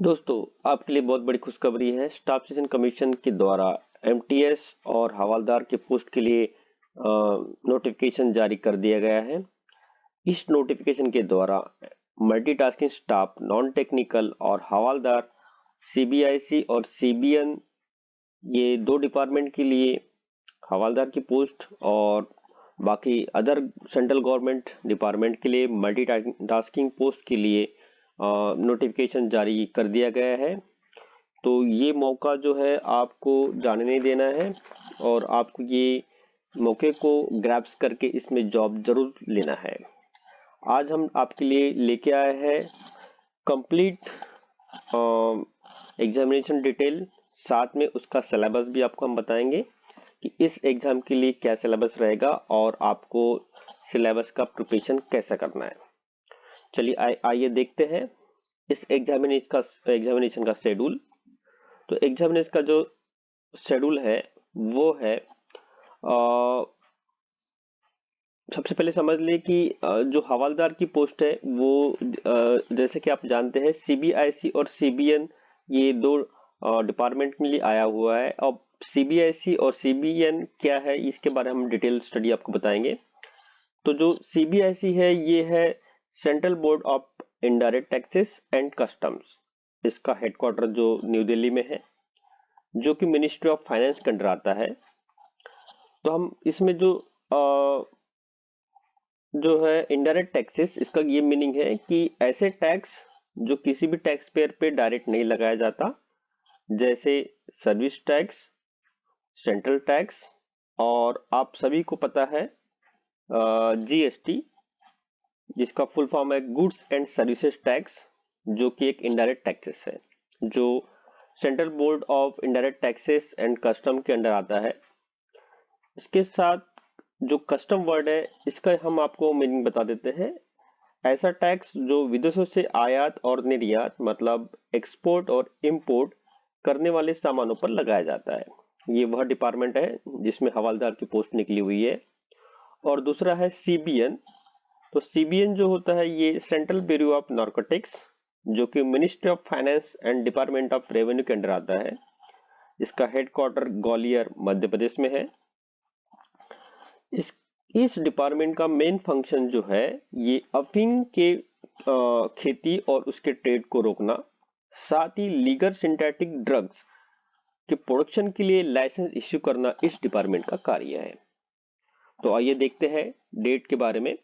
दोस्तों, आपके लिए बहुत बड़ी खुशखबरी है। स्टाफ सिलेक्शन कमीशन के द्वारा एमटीएस और हवालदार के पोस्ट के लिए नोटिफिकेशन जारी कर दिया गया है। इस नोटिफिकेशन के द्वारा मल्टीटास्किंग स्टाफ, नॉन टेक्निकल और हवालदार सीबीआईसी और सीबीएन, ये दो डिपार्टमेंट के लिए हवालदार की पोस्ट और बाकी अदर सेंट्रल गवर्नमेंट डिपार्टमेंट के लिए मल्टीटास्किंग पोस्ट के लिए नोटिफिकेशन जारी कर दिया गया है। तो ये मौका जो है आपको जाने नहीं देना है और आपको ये मौके को ग्रैब्स करके इसमें जॉब जरूर लेना है। आज हम आपके लिए लेके आए हैं कंप्लीट एग्जामिनेशन डिटेल, साथ में उसका सिलेबस भी आपको हम बताएंगे कि इस एग्जाम के लिए क्या सिलेबस रहेगा और आपको सिलेबस का प्रिपरेशन कैसा करना है। चलिए आइए देखते हैं इस एग्जामिनेशन का शेड्यूल। तो एग्जामिनेशन का जो शेड्यूल है वो है, सबसे पहले समझ ले कि जो हवालदार की पोस्ट है वो जैसे कि आप जानते हैं सीबीआईसी और सीबीएन, ये दो डिपार्टमेंट के लिए आया हुआ है। अब सीबीआईसी और सीबीएन क्या है इसके बारे में हम डिटेल स्टडी आपको बताएंगे। तो जो सीबीआईसी है ये है central board of indirect taxes and customs. इसका हेडक्वार्टर जो न्यू दिल्ली में है, जो कि मिनिस्ट्री ऑफ फाइनेंस के अंडर आता है। तो हम इसमें जो है इनडायरेक्ट टैक्सेस, इसका ये मीनिंग है कि ऐसे टैक्स जो किसी भी टैक्स पेयर पे डायरेक्ट नहीं लगाया जाता, जैसे सर्विस टैक्स, सेंट्रल टैक्स और आप सभी को पता है जीएसटी, जिसका फुल फॉर्म है गुड्स एंड सर्विसेज टैक्स, जो कि एक इनडायरेक्ट टैक्सेस है जो central board of indirect taxes and custom के अंडर आता है। इसके साथ जो कस्टम वर्ड है इसका हम आपको मीनिंग बता देते हैं। ऐसा टैक्स जो विदेशों से आयात और निर्यात, मतलब एक्सपोर्ट और इंपोर्ट करने वाले सामानों पर लगाया जाता है। ये वह डिपार्टमेंट है जिसमें हवालदार की पोस्ट निकली हुई है। और दूसरा है सीबीएन। तो सीबीएन जो होता है ये सेंट्रल ब्यूरो ऑफ नार्कोटिक्स, जो कि ministry of finance and department of revenue के अंडर आता है। इसका हेडक्वार्टर ग्वालियर मध्य प्रदेश में है। इस डिपार्टमेंट का मेन फंक्शन जो है ये अफीम के खेती और उसके ट्रेड को रोकना, साथ ही लीगल सिंथेटिक ड्रग्स के प्रोडक्शन के लिए लाइसेंस इश्यू करना इस डिपार्टमेंट का कार्य है। तो आइए देखते हैं डेट के बारे में।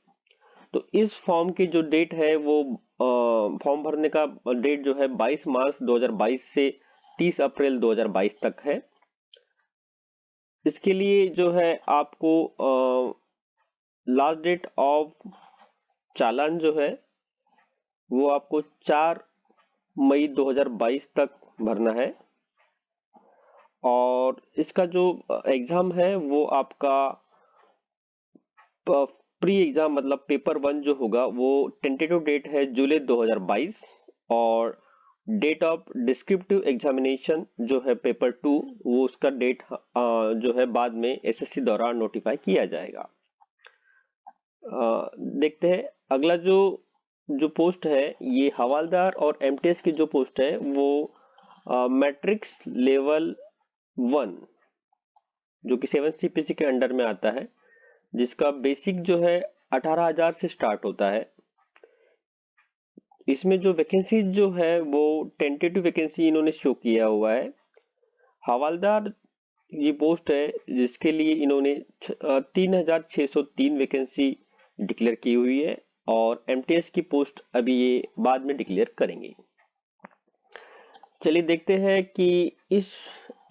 तो इस फॉर्म की जो डेट है वो फॉर्म भरने का डेट जो है 22 मार्च 2022 से 30 अप्रैल 2022 तक है। इसके लिए जो है आपको लास्ट डेट ऑफ चालान जो है वो आपको 4 मई 2022 तक भरना है। और इसका जो एग्जाम है वो आपका प्री एग्जाम मतलब पेपर 1 जो होगा वो टेंटेटिव डेट है जुलाई 2022, और डेट ऑफ डिस्क्रिप्टिव एग्जामिनेशन जो है पेपर 2 वो उसका डेट जो है बाद में एसएससी द्वारा नोटिफाई किया जाएगा। देखते हैं अगला जो पोस्ट है, ये हवालदार और एमटीएस की जो पोस्ट है वो मैट्रिक्स लेवल 1, जो कि 7 सीपीसी के अंडर में आता है, जिसका बेसिक जो है 18,000 से स्टार्ट होता है। इसमें जो वैकेंसी जो है वो टेंटेटिव वैकेंसी इन्होंने शो किया हुआ है। हवालदार ये पोस्ट है जिसके लिए इन्होंने 3,603 वैकेंसी डिक्लेयर की हुई है, और एमटीएस की पोस्ट अभी ये बाद में डिक्लेयर करेंगे। चलिए देखते हैं कि इस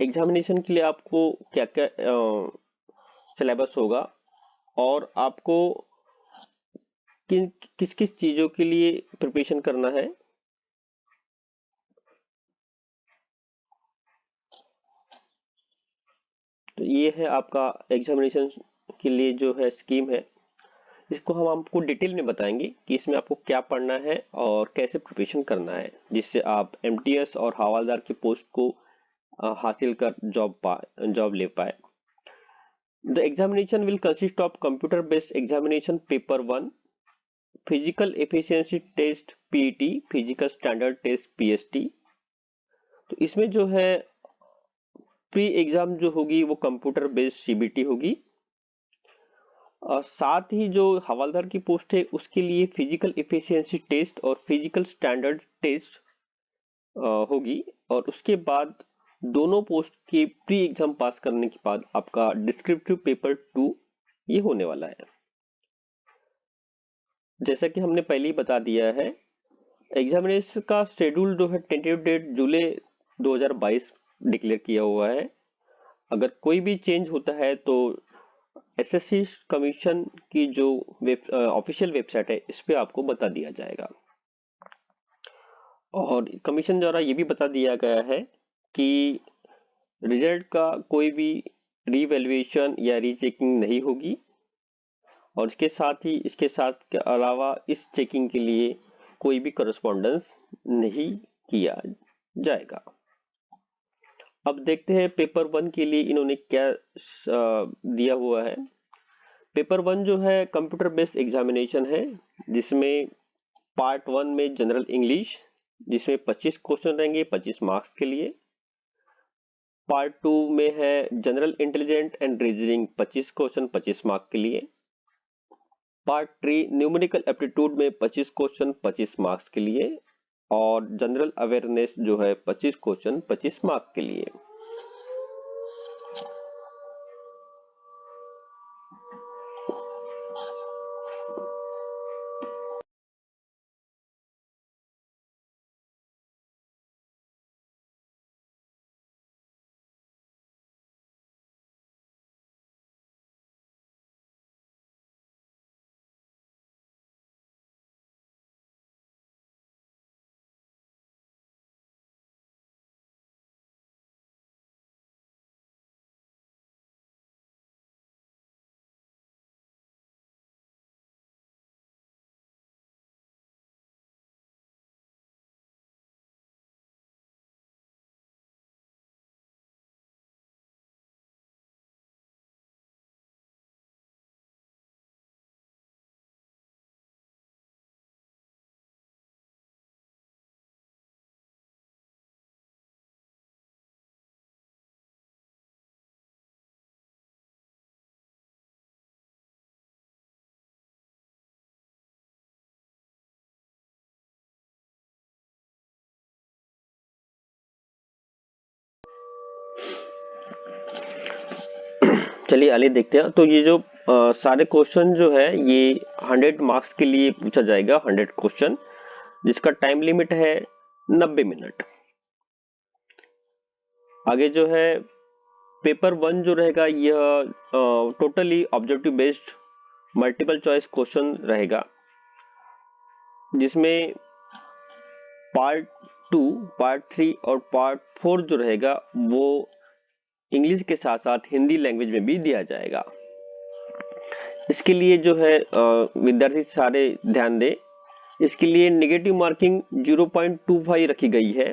एग्जामिनेशन के लिए आपको क्या क्या सिलेबस होगा और आपको किस किस चीजों के लिए प्रिपरेशन करना है। तो ये है आपका एग्जामिनेशन के लिए जो है स्कीम है। इसको हम आपको डिटेल में बताएंगे कि इसमें आपको क्या पढ़ना है और कैसे प्रिपरेशन करना है, जिससे आप एमटीएस और हवालदार की पोस्ट को हासिल कर जॉब ले पाए। The examination will consist of computer based examination paper 1, physical efficiency test PET, physical standard test PST, तो इसमें जो है प्री एग्जाम जो होगी वो कंप्यूटर बेस्ड सीबीटी होगी, और साथ ही जो हवलदार की पोस्ट है उसके लिए फिजिकल एफिशिएंसी टेस्ट और फिजिकल स्टैंडर्ड टेस्ट होगी। और उसके बाद दोनों पोस्ट के प्री एग्जाम पास करने के बाद आपका डिस्क्रिप्टिव पेपर 2 ये होने वाला है। जैसा कि हमने पहले ही बता दिया है, एग्जामिनेशन का शेड्यूल जो है टेंटेटिव डेट जुलाई 2022 डिक्लेयर किया हुआ है। अगर कोई भी चेंज होता है तो एसएससी कमीशन की जो ऑफिशियल वेबसाइट है इस पे आपको बता दिया जाएगा। और कमीशन द्वारा ये भी बता दिया गया है कि रिजल्ट का कोई भी रीवैल्यूएशन या रीचेकिंग नहीं होगी, और इसके साथ के अलावा इस चेकिंग के लिए कोई भी करस्पॉन्डेंस नहीं किया जाएगा। अब देखते हैं पेपर 1 के लिए इन्होंने क्या दिया हुआ है। पेपर 1 जो है कंप्यूटर बेस्ड एग्जामिनेशन है, जिसमें पार्ट 1 में जनरल इंग्लिश, जिसमें 25 क्वेश्चन रहेंगे 25 मार्क्स के लिए। पार्ट 2 में है general intelligent and reasoning, 25 question 25 marks के लिए। पार्ट 3 न्यूमेरिकल एप्टीट्यूड में 25 क्वेश्चन 25 मार्क्स के लिए, और जनरल अवेयरनेस जो है 25 क्वेश्चन 25 मार्क्स के लिए। चलिए आगे देखते हैं। तो ये जो सारे क्वेश्चन जो है ये 100 मार्क्स के लिए पूछा जाएगा, 100 क्वेश्चन, जिसका टाइम लिमिट है 90 मिनट। आगे जो है पेपर 1 जो रहेगा यह totally objective based multiple choice question रहेगा, जिसमें पार्ट 2, पार्ट 3 और पार्ट 4 जो रहेगा वो इंग्लिश के साथ साथ हिंदी लैंग्वेज में भी दिया जाएगा। इसके लिए जो है विद्यार्थी सारे ध्यान दें, इसके लिए नेगेटिव मार्किंग 0.25 रखी गई है।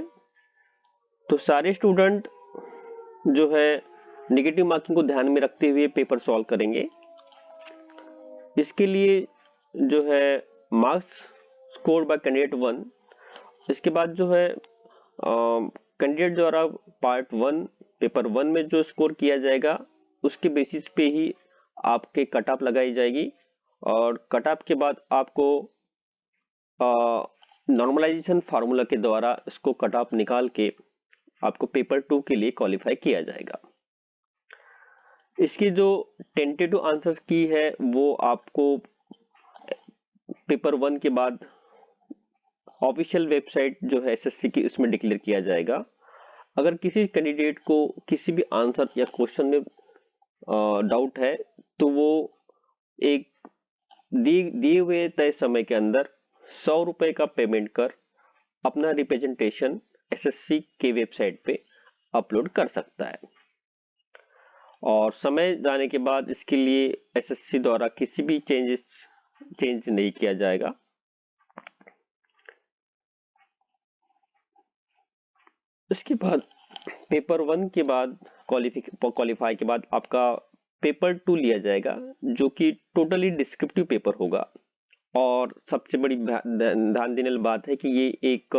तो सारे स्टूडेंट जो है नेगेटिव मार्किंग को ध्यान में रखते हुए पेपर सॉल्व करेंगे। इसके लिए जो है मार्क्स स्कोर बाय कैंडिडेट 1, इसके बाद जो है कैंडिडेट द्वारा पार्ट 1 पेपर 1 में जो स्कोर किया जाएगा उसके बेसिस पे ही आपके कट ऑफ लगाई जाएगी, और कट ऑफ के बाद आपको नॉर्मलाइजेशन फार्मूला के द्वारा इसको कट ऑफ निकाल के आपको पेपर 2 के लिए क्वालिफाई किया जाएगा। इसकी जो टेंटेटिव आंसर्स की है वो आपको पेपर 1 के बाद ऑफिशियल वेबसाइट जो है एसएससी की उसमें डिक्लेयर किया जाएगा। अगर किसी कैंडिडेट को किसी भी आंसर या क्वेश्चन में डाउट है तो वो एक दिए हुए तय समय के अंदर 100 रुपए का पेमेंट कर अपना रिप्रेजेंटेशन एसएससी के वेबसाइट पे अपलोड कर सकता है, और समय जाने के बाद इसके लिए एसएससी द्वारा किसी भी चेंज नहीं किया जाएगा। इसके बाद पेपर 1 के बाद क्वालिफाई के बाद आपका पेपर 2 लिया जाएगा, जो कि टोटली डिस्क्रिप्टिव पेपर होगा। और सबसे बड़ी ध्यान देने वाली बात है कि ये एक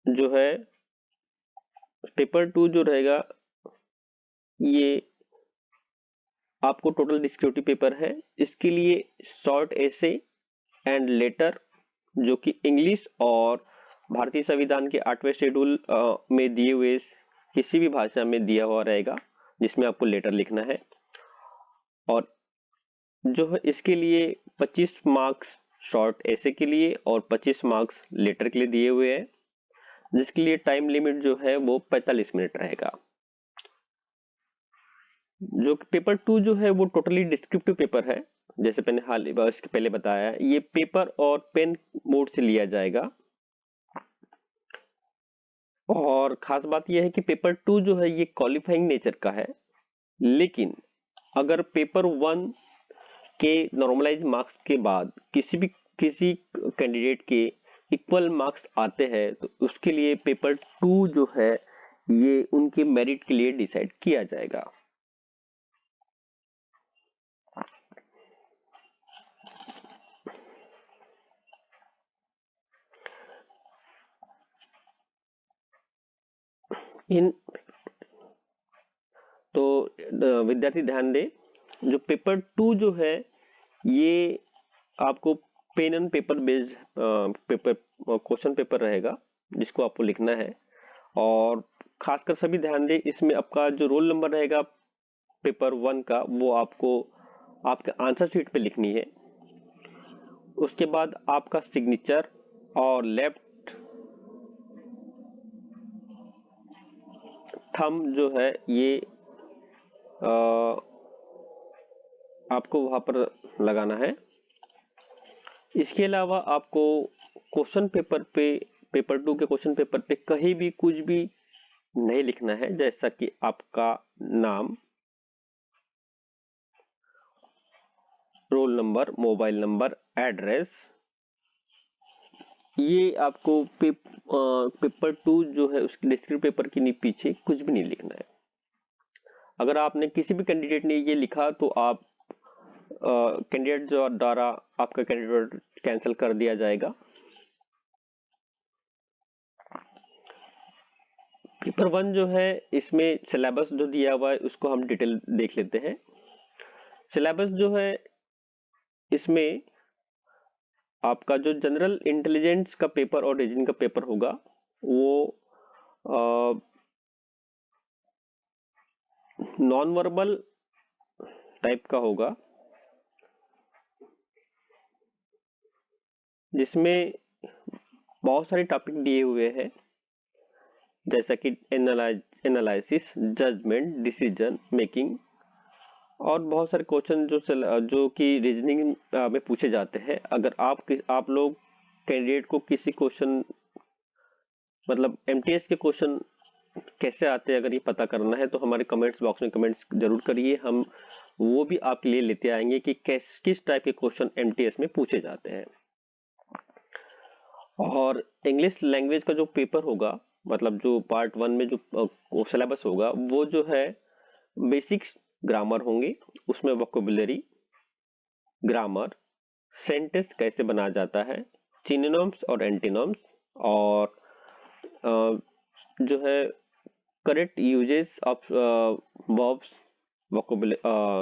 जो है पेपर 2 जो रहेगा ये आपको टोटल डिस्क्रिप्टिव पेपर है। इसके लिए शॉर्ट एसे एंड लेटर जो कि इंग्लिश और भारतीय संविधान के 8वें शेड्यूल में दिए हुए किसी भी भाषा में दिया हुआ रहेगा, जिसमें आपको लेटर लिखना है। और जो है इसके लिए 25 मार्क्स शॉर्ट एसे के लिए और 25 मार्क्स लेटर के लिए दिए हुए हैं, जिसके लिए टाइम लिमिट जो है वो 45 मिनट रहेगा। जो पेपर 2 जो है वो टोटली डिस्क्रिप्टिव पेपर है, जैसे मैंने इसके पहले बताया। ये पेपर और पेन मोड से लिया जाएगा। और खास बात यह है कि पेपर 2 जो है ये क्वालिफाइंग नेचर का है, लेकिन अगर पेपर 1 के नॉर्मलाइज मार्क्स के बाद किसी कैंडिडेट के इक्वल मार्क्स आते हैं तो उसके लिए पेपर 2 जो है ये उनके मेरिट के लिए डिसाइड किया जाएगा। इन तो विद्यार्थी ध्यान दें, जो पेपर 2 जो है ये आपको pen and paper based paper question paper रहेगा, जिसको आपको लिखना है। और खासकर सभी ध्यान दें, इसमें आपका जो रोल नंबर रहेगा पेपर 1 का वो आपको आपके आंसर शीट पे लिखनी है। उसके बाद आपका सिग्नेचर और लेफ्ट थंब जो है ये आपको वहां पर लगाना है। इसके अलावा आपको क्वेश्चन पेपर पे पेपर 2 के क्वेश्चन पेपर पे कहीं भी कुछ भी नहीं लिखना है, जैसा कि आपका नाम, roll number, mobile number, address. ये आपको पेपर 2 जो है उसके डिस्क्रिप्टिव पेपर के पीछे कुछ भी नहीं लिखना है। अगर आपने किसी भी कैंडिडेट ने ये लिखा तो आप कैंडिडेट जो द्वारा आपका कैंडिडेट कैंसिल कर दिया जाएगा। पेपर 1 जो है इसमें सिलेबस जो दिया हुआ है उसको हम डिटेल देख लेते हैं। सिलेबस जो है इसमें आपका जो जनरल इंटेलिजेंस का पेपर और रीजनिंग का पेपर होगा वो नॉन वर्बल टाइप का होगा, जिसमें बहुत सारे टॉपिक दिए हुए हैं, जैसा कि एनालिसिस, जजमेंट, डिसीजन मेकिंग और बहुत सारे क्वेश्चन जो कि रीजनिंग में पूछे जाते हैं। अगर आप लोग कैंडिडेट को किसी क्वेश्चन मतलब एमटीएस के क्वेश्चन कैसे आते हैं अगर ये पता करना है तो हमारे कमेंट्स बॉक्स में कमेंट्स जरूर करिए, हम वो भी आपके लिए लेते आएंगे कि किस टाइप के क्वेश्चन एमटीएस में पूछे जाते हैं। और इंग्लिश लैंग्वेज का जो पेपर होगा, मतलब जो पार्ट 1 में जो सिलेबस होगा वो जो है बेसिक्स ग्रामर होंगे, उसमें वोकैबुलरी, ग्रामर, सेंटेंस कैसे बनाया जाता है, सिनोनिम्स और एंटीनिम्स, और जो है correct uses of verbs, vocabulary,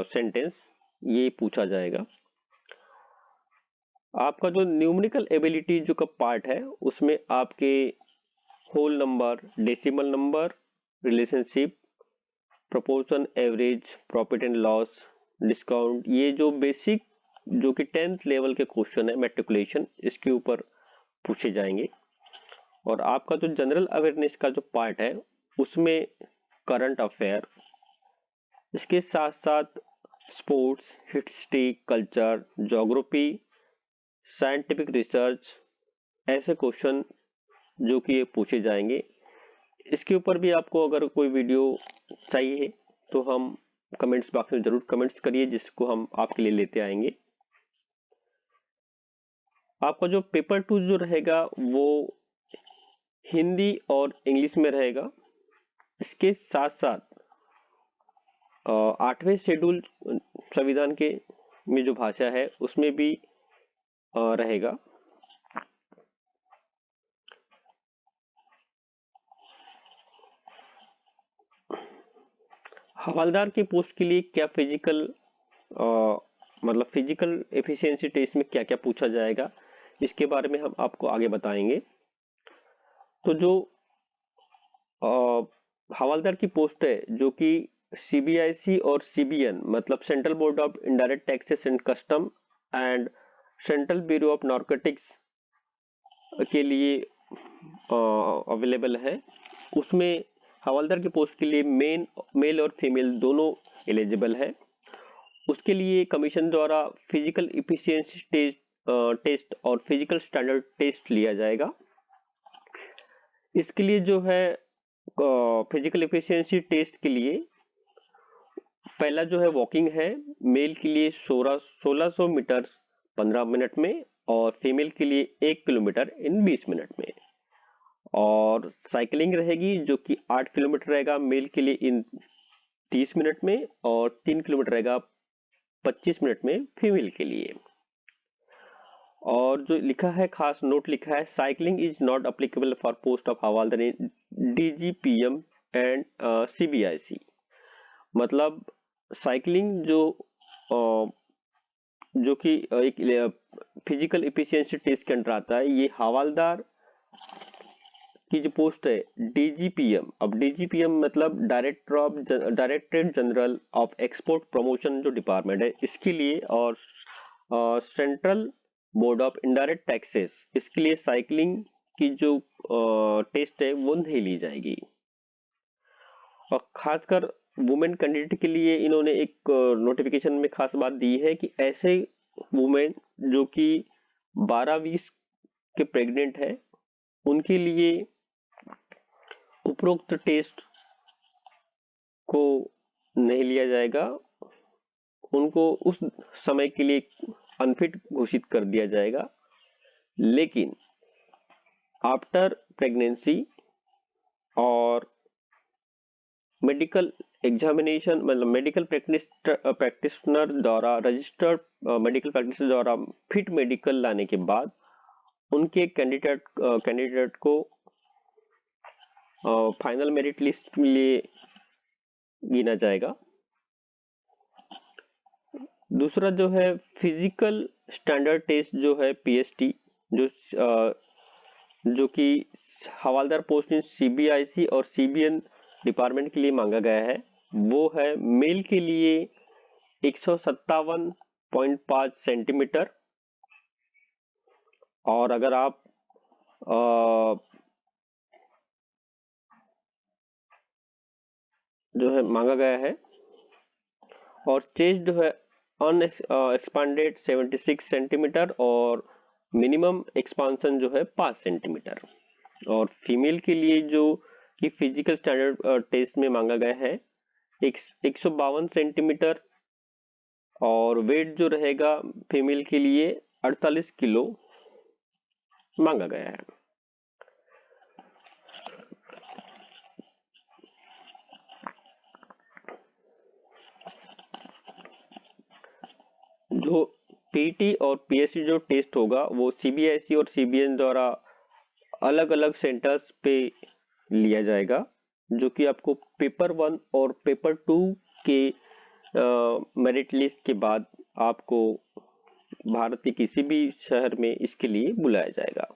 sentence, ये पूछा जाएगा। आपका जो न्यूमेरिकल एबिलिटी जो का पार्ट है उसमें आपके whole number, decimal number, relationship, proportion, average, profit and loss, discount, ये जो बेसिक जो कि 10th लेवल के क्वेश्चन है मैट्रिकुलेशन, इसके ऊपर पूछे जाएंगे। और आपका जो जनरल अवेयरनेस का जो पार्ट है उसमें करंट अफेयर, इसके साथ साथ sports, history, culture, geography, scientific research, ऐसे क्वेश्चन जो कि ये पूछे जाएंगे। इसके ऊपर भी आपको अगर कोई वीडियो चाहिए तो हम कमेंट्स बॉक्स में जरूर कमेंट्स करिए, जिसको हम आपके लिए लेते आएंगे। आपका जो पेपर 2 जो रहेगा वो हिंदी और इंग्लिश में रहेगा। इसके साथ साथ 8वें शेड्यूल संविधान के में जो भाषा है उसमें भी रहेगा। हवलदार की पोस्ट के लिए क्या मतलब फिजिकल एफिशिएंसी टेस्ट में क्या क्या पूछा जाएगा, इसके बारे में हम आपको आगे बताएंगे। तो जो हवलदार की पोस्ट है जो कि सीबीआईसी और सीबीएन मतलब central board of indirect taxes and custom and central bureau of narcotics के लिए अवेलेबल है, उसमें हवलदार की पोस्ट के लिए मेल और फीमेल दोनों एलिजिबल है। उसके लिए कमीशन द्वारा फिजिकल इफिशिएंसी टेस्ट और फिजिकल स्टैंडर्ड टेस्ट लिया जाएगा। इसके लिए जो है फिजिकल एफिशिएंसी टेस्ट के लिए पहला जो है वॉकिंग है, मेल के लिए 1600 मीटर 15 मिनट में और फीमेल के लिए 1 किलोमीटर इन 20 मिनट में, और साइकिलिंग रहेगी जो कि 8 किलोमीटर रहेगा मेल के लिए इन 30 मिनट में और 3 किलोमीटर रहेगा 25 मिनट में फीमेल के लिए। और जो लिखा है खास नोट लिखा है, cycling is not applicable for post of हवलदार इन डीजीपीएम एंड सीबीआईसी। मतलब साइकिलिंग जो कि एक फिजिकल एफिशिएंसी टेस्ट के अंडर आता है, ये हवलदार की जो पोस्ट है डीजीपीएम, अब डीजीपीएम मतलब directorate general of export promotion जो डिपार्टमेंट है इसके लिए, और central board of indirect taxes इसके लिए साइकिलिंग की जो टेस्ट है वो नहीं ली जाएगी। और खासकर वुमेन कैंडिडेट के लिए इन्होंने एक नोटिफिकेशन में खास बात दी है कि ऐसे वुमेन जो कि 12-20 के प्रेग्नेंट है उनके लिए उपरोक्त टेस्ट को नहीं लिया जाएगा, उनको उस समय के लिए अनफिट घोषित कर दिया जाएगा। लेकिन आफ्टर प्रेगनेंसी और मेडिकल एग्जामिनेशन मतलब मेडिकल प्रैक्टिशनर द्वारा रजिस्टर्ड मेडिकल प्रैक्टिशनर द्वारा फिट मेडिकल लाने के बाद उनके कैंडिडेट को फाइनल मेरिट लिस्ट के लिए गिना जाएगा। दूसरा जो है फिजिकल स्टैंडर्ड टेस्ट जो है पीएसटी, जो कि हवलदार पोस्ट इन सीबीआईसी और सीबीएन डिपार्टमेंट के लिए मांगा गया है, वो है मेल के लिए 157.5 सेंटीमीटर, और अगर आप जो है मांगा गया है, और चेस्ट जो है अनएक्सपांडेड 76 सेंटीमीटर और मिनिमम एक्सपांसन जो है 5 सेंटीमीटर। और फीमेल के लिए जो कि फिजिकल स्टैंडर्ड टेस्ट में मांगा गया है 152 सेंटीमीटर, और वेट जो रहेगा फीमेल के लिए 48 किलो मांगा गया है। जो पीटी और पीएससी जो टेस्ट होगा वो सीबीआईसी और सीबीएन द्वारा अलग अलग सेंटर्स पे लिया जाएगा, जो कि आपको पेपर 1 और पेपर 2 के मेरिट लिस्ट के बाद आपको भारत के किसी भी शहर में इसके लिए बुलाया जाएगा।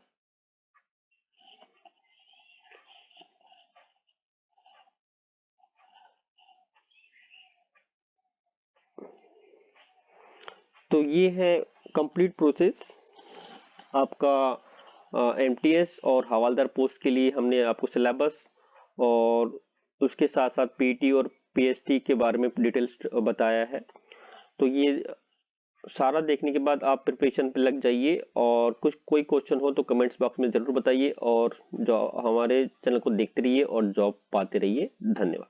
तो ये है कंप्लीट प्रोसेस आपका एमटीएस और हवलदार पोस्ट के लिए। हमने आपको सिलेबस और उसके साथ साथ पीटी और पीएसटी के बारे में डिटेल्स बताया है। तो ये सारा देखने के बाद आप प्रिपरेशन पे लग जाइए, और कोई क्वेश्चन हो तो कमेंट्स बॉक्स में जरूर बताइए, और जो हमारे चैनल को देखते रहिए और जॉब पाते रहिए। धन्यवाद।